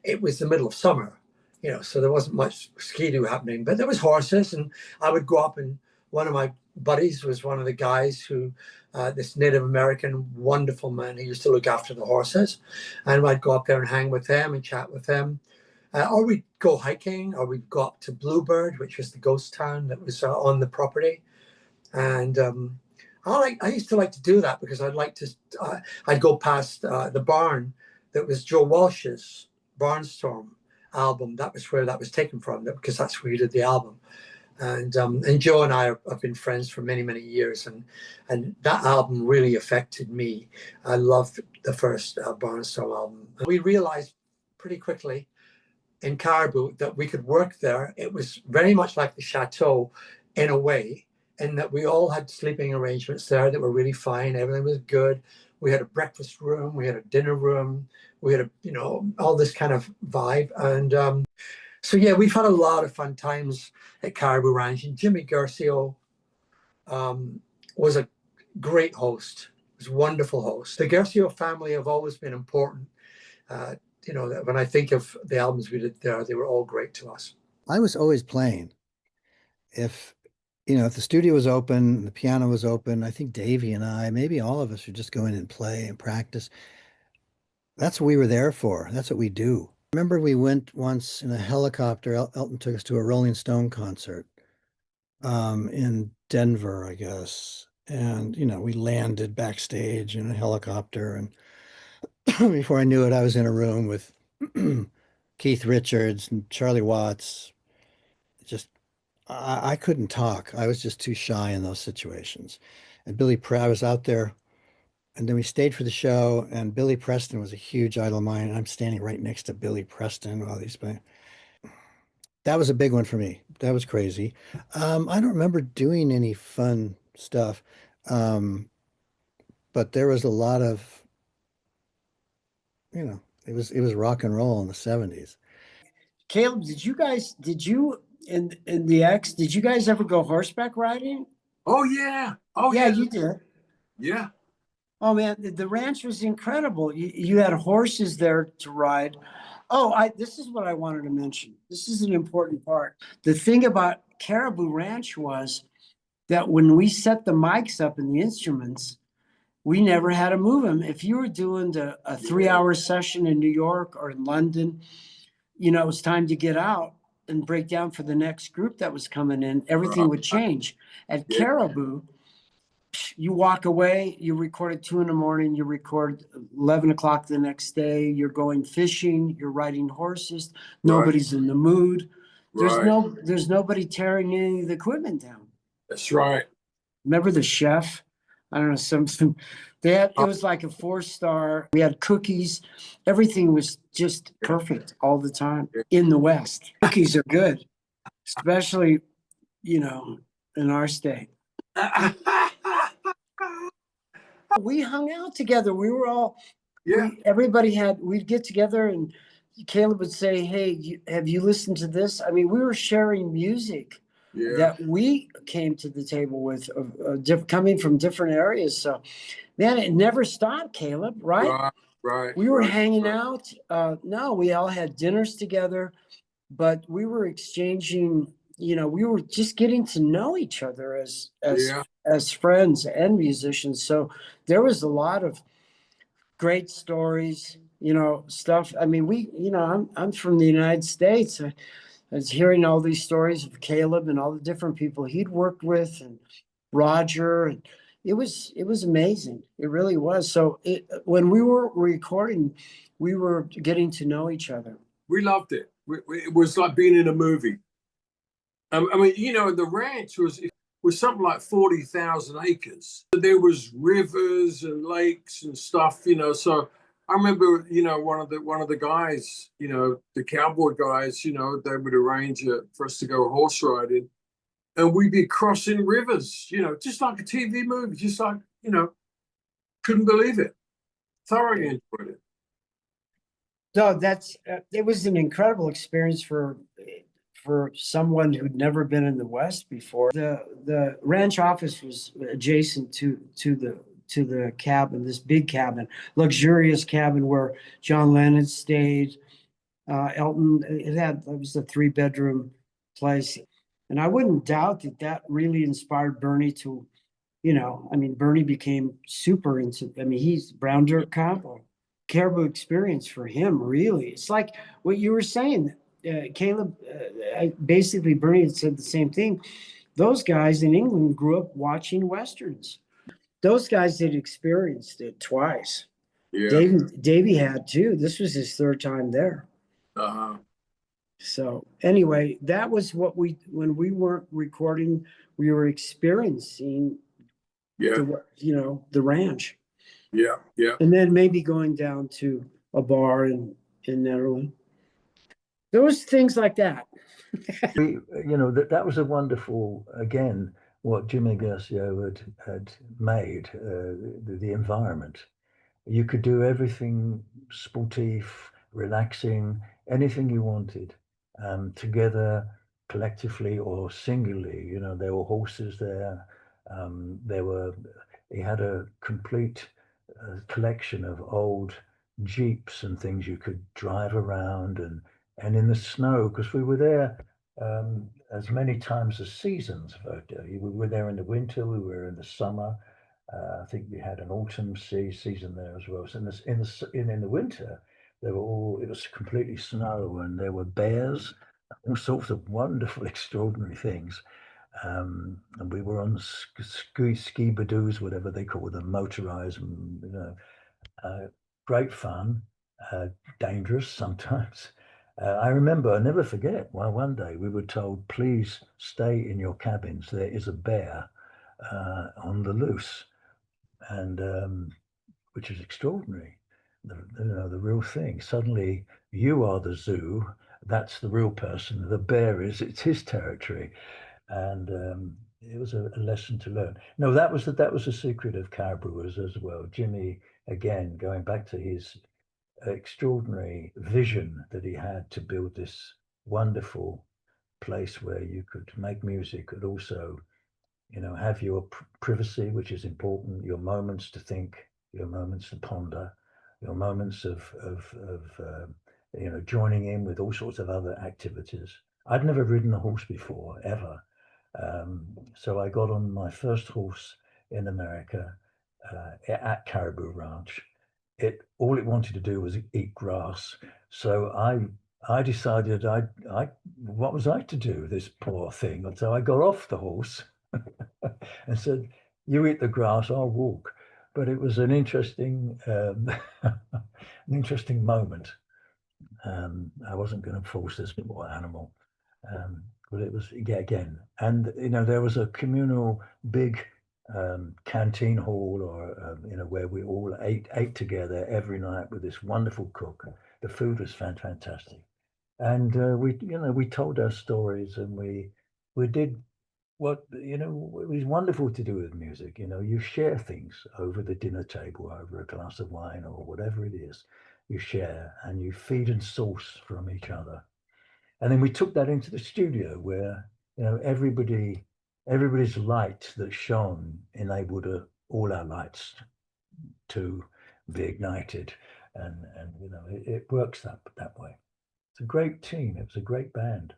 it was the middle of summer, so there wasn't much ski-doo happening, but there was horses, and I would go up, and one of my buddies was one of the guys who, this Native American, wonderful man who used to look after the horses, and I'd go up there and hang with them and chat with them. Or we'd go hiking, or we'd go up to Bluebird, which was the ghost town that was on the property. And I used to like to do that because I'd go past the barn that was Joe Walsh's Barnstorm album. That was where that was taken from, because that's where he did the album. And Joe and I have been friends for many, many years. And that album really affected me. I loved the first Barnstorm album. And we realized pretty quickly in Caribou that we could work there. It was very much like the chateau in a way, in that we all had sleeping arrangements there that were really fine. Everything was good. We had a breakfast room, we had a dinner room, we had all this kind of vibe. And so yeah, we've had a lot of fun times at Caribou Ranch. And Jimmy Garcia was a great host. He was a wonderful host. The Garcia family have always been important. When I think of the albums we did there, they were all great to us. I was always playing. If the studio was open, the piano was open, I think Davey and I, maybe all of us would just go in and play and practice. That's what we were there for. That's what we do. I remember we went once in a helicopter. Elton took us to a Rolling Stone concert in Denver, I guess. And, we landed backstage in a helicopter, and before I knew it, I was in a room with Keith Richards and Charlie Watts. I couldn't talk. I was just too shy in those situations. And I was out there, and then we stayed for the show, and Billy Preston was a huge idol of mine. And I'm standing right next to Billy Preston while he's playing. That was a big one for me. That was crazy. I don't remember doing any fun stuff, but there was a lot of, it was rock and roll in the 70s. Caleb, did you in the X, did you guys ever go horseback riding? Oh yeah. Yeah, you did. Yeah. Oh man, the ranch was incredible. You had horses there to ride. Oh, this is what I wanted to mention. This is an important part. The thing about Caribou Ranch was that when we set the mics up and the instruments, we never had to move them. If you were doing a 3-hour session in New York or in London, it was time to get out and break down for the next group that was coming in. Everything would change. At Caribou, you walk away, you record at 2 a.m, you record 11 o'clock the next day, you're going fishing, you're riding horses, nobody's in the mood. There's nobody tearing any of the equipment down. That's right. Remember the chef? I don't know, something. It was like a 4-star. We had cookies. Everything was just perfect all the time in the West. Cookies are good, especially, in our state. We hung out together. We were all, we'd get together, and Caleb would say, hey, have you listened to this? I mean, we were sharing music that we came to the table with, coming from different areas. So, man, it never stopped, Caleb, right? Right. We were hanging out. No, we all had dinners together, but we were exchanging, we were just getting to know each other as friends and musicians. So there was a lot of great stories, stuff. I mean, I'm from the United States. I was hearing all these stories of Caleb and all the different people he'd worked with, and Roger, and it was amazing. It really was. So when we were recording, we were getting to know each other. We loved it. It was like being in a movie. I mean, the ranch was something like 40,000 acres. There was rivers and lakes and stuff, so I remember, one of the guys, the cowboy guys, they would arrange for us to go horse riding, and we'd be crossing rivers, just like a TV movie, just like, couldn't believe it. Thoroughly enjoyed it. No, it was an incredible experience for someone who'd never been in the West before. The ranch office was adjacent to the cabin, this big cabin, luxurious cabin where John Lennon stayed. Elton, it was a 3-bedroom place. And I wouldn't doubt that that really inspired Bernie to, I mean, Bernie became super into, I mean, he's Brown Dirt Cowboy. Caribou experience for him, really. It's like what you were saying, Caleb, basically Bernie had said the same thing. Those guys in England grew up watching Westerns. Those guys had experienced it twice. Yeah. Davey had too. This was his 3rd time there. Uh-huh. So anyway, that was what when we weren't recording, we were experiencing Yeah. the ranch. Yeah. Yeah. And then maybe going down to a bar in Netherlands. There was things like that. That was a wonderful, again, what Jimmy Garcia had made, the environment. You could do everything sportif, relaxing, anything you wanted, together, collectively or singularly. There were horses there. He had a complete collection of old Jeeps and things you could drive around, and in the snow, because we were there as many times as seasons. We were there in the winter, we were in the summer. I think we had an autumn season there as well. So in the winter, it was completely snow, and there were bears, all sorts of wonderful, extraordinary things. And we were on ski badoos, whatever they call them, motorized, great fun, dangerous sometimes. I remember, I'll never forget, one day we were told, please stay in your cabins. There is a bear on the loose, and which is extraordinary. The real thing. Suddenly, you are the zoo. That's the real person. The bear it's his territory, and it was a lesson to learn. No, that was the secret of Caribou as well. Jimmy, again, going back to his extraordinary vision that he had to build this wonderful place where you could make music and also have your privacy, which is important, your moments to think, your moments to ponder, your moments of joining in with all sorts of other activities. I'd never ridden a horse before, ever. So I got on my first horse in America at Caribou Ranch. All it wanted to do was eat grass. So I decided what was I to do, this poor thing? And so I got off the horse and said, "You eat the grass, I'll walk." But it was an interesting moment. I wasn't going to force this poor animal, but it was again, and there was a communal big canteen hall, or where we all ate together every night with this wonderful cook. The food was fantastic, and we told our stories, and we did what it was wonderful to do with music. You share things over the dinner table, over a glass of wine or whatever it is. You share and you feed and source from each other. And then we took that into the studio where everybody's light that shone enabled all our lights to be ignited, and it works that way. It's a great team. It was a great band.